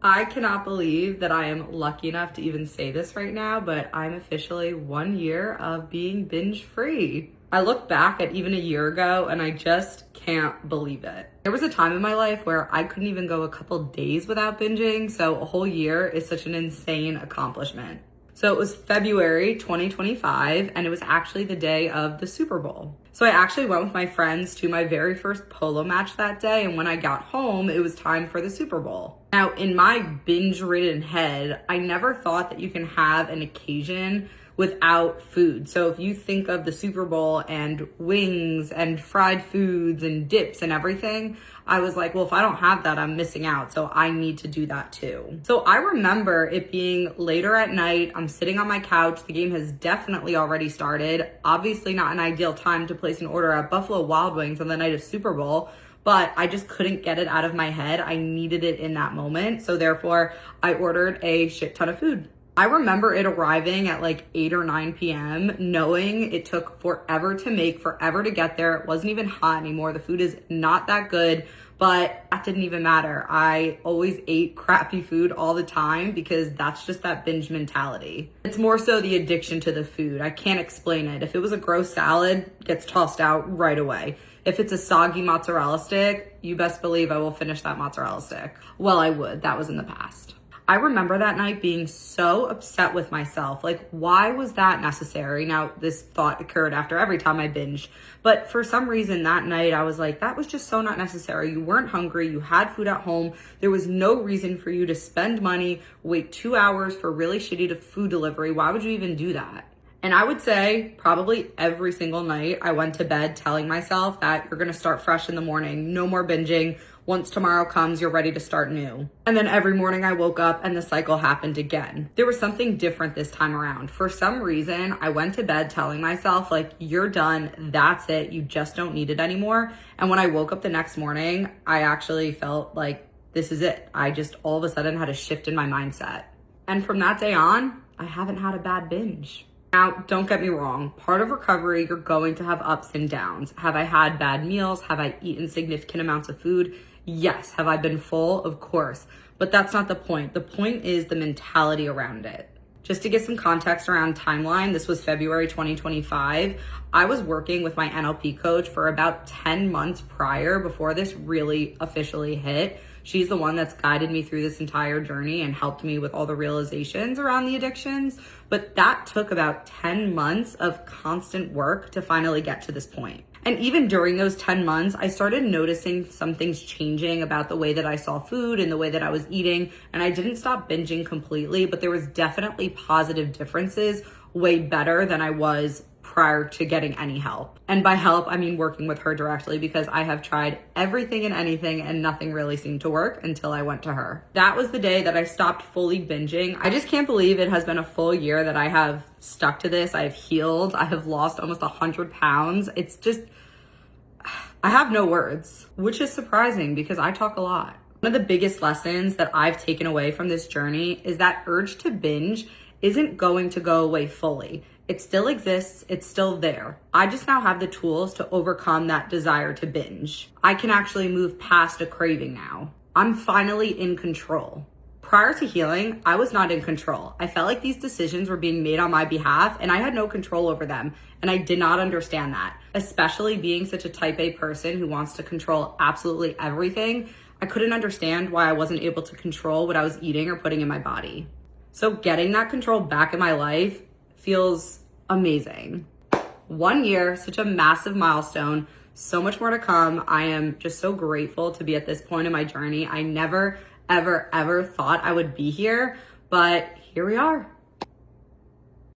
I cannot believe that I am lucky enough to even say this right now, but I'm officially 1 year of being binge free. I look back at even a year ago and I just can't believe it. There was a time in my life where I couldn't even go a couple days without binging, so a whole year is such an insane accomplishment. So it was February 2025, and it was actually the day of the Super Bowl. So I actually went with my friends to my very first polo match that day, and when I got home, it was time for the Super Bowl. Now, in my binge-ridden head, I never thought that you can have an occasion without food. So if you think of the Super Bowl and wings and fried foods and dips and everything, I was like, well, if I don't have that, I'm missing out. So I need to do that too. So I remember it being later at night. I'm sitting on my couch. The game has definitely already started. Obviously not an ideal time to place an order at Buffalo Wild Wings on the night of Super Bowl, but I just couldn't get it out of my head. I needed it in that moment. So therefore I ordered a shit ton of food. I remember it arriving at like 8 or 9 p.m., knowing it took forever to make, forever to get there. It wasn't even hot anymore. The food is not that good, but that didn't even matter. I always ate crappy food all the time because that's just that binge mentality. It's more so the addiction to the food. I can't explain it. If it was a gross salad, it gets tossed out right away. If it's a soggy mozzarella stick, you best believe I will finish that mozzarella stick. Well, I would. That was in the past. I remember that night being so upset with myself. Like, why was that necessary? Now, this thought occurred after every time I binged, but for some reason that night I was like, that was just so not necessary. You weren't hungry. You had food at home. There was no reason for you to spend money, wait 2 hours for really shitty food delivery. Why would you even do that? And I would say probably every single night I went to bed telling myself that you're gonna start fresh in the morning, no more binging. Once tomorrow comes, you're ready to start new. And then every morning I woke up and the cycle happened again. There was something different this time around. For some reason, I went to bed telling myself like, you're done, that's it, you just don't need it anymore. And when I woke up the next morning, I actually felt like this is it. I just all of a sudden had a shift in my mindset. And from that day on, I haven't had a bad binge. Now, don't get me wrong, part of recovery, you're going to have ups and downs. Have I had bad meals? Have I eaten significant amounts of food? Yes. Have I been full? Of course. But that's not the point. The point is the mentality around it. Just to get some context around timeline, this was February 2025. I was working with my NLP coach for about 10 months prior before this really officially hit. She's the one that's guided me through this entire journey and helped me with all the realizations around the addictions. But that took about 10 months of constant work to finally get to this point. And even during those 10 months, I started noticing some things changing about the way that I saw food and the way that I was eating. And I didn't stop binging completely, but there was definitely positive differences, way better than I was prior to getting any help. And by help, I mean working with her directly, because I have tried everything and anything and nothing really seemed to work until I went to her. That was the day that I stopped fully binging. I just can't believe it has been a full year that I have stuck to this. I've healed. I have lost almost 100 pounds. It's just, I have no words, which is surprising because I talk a lot. One of the biggest lessons that I've taken away from this journey is that urge to binge isn't going to go away fully. It still exists, it's still there. I just now have the tools to overcome that desire to binge. I can actually move past a craving now. I'm finally in control. Prior to healing, I was not in control. I felt like these decisions were being made on my behalf and I had no control over them. And I did not understand that, especially being such a type A person who wants to control absolutely everything. I couldn't understand why I wasn't able to control what I was eating or putting in my body. So getting that control back in my life feels amazing. 1 year, such a massive milestone, so much more to come. I am just so grateful to be at this point in my journey. I never, ever, ever thought I would be here, but here we are.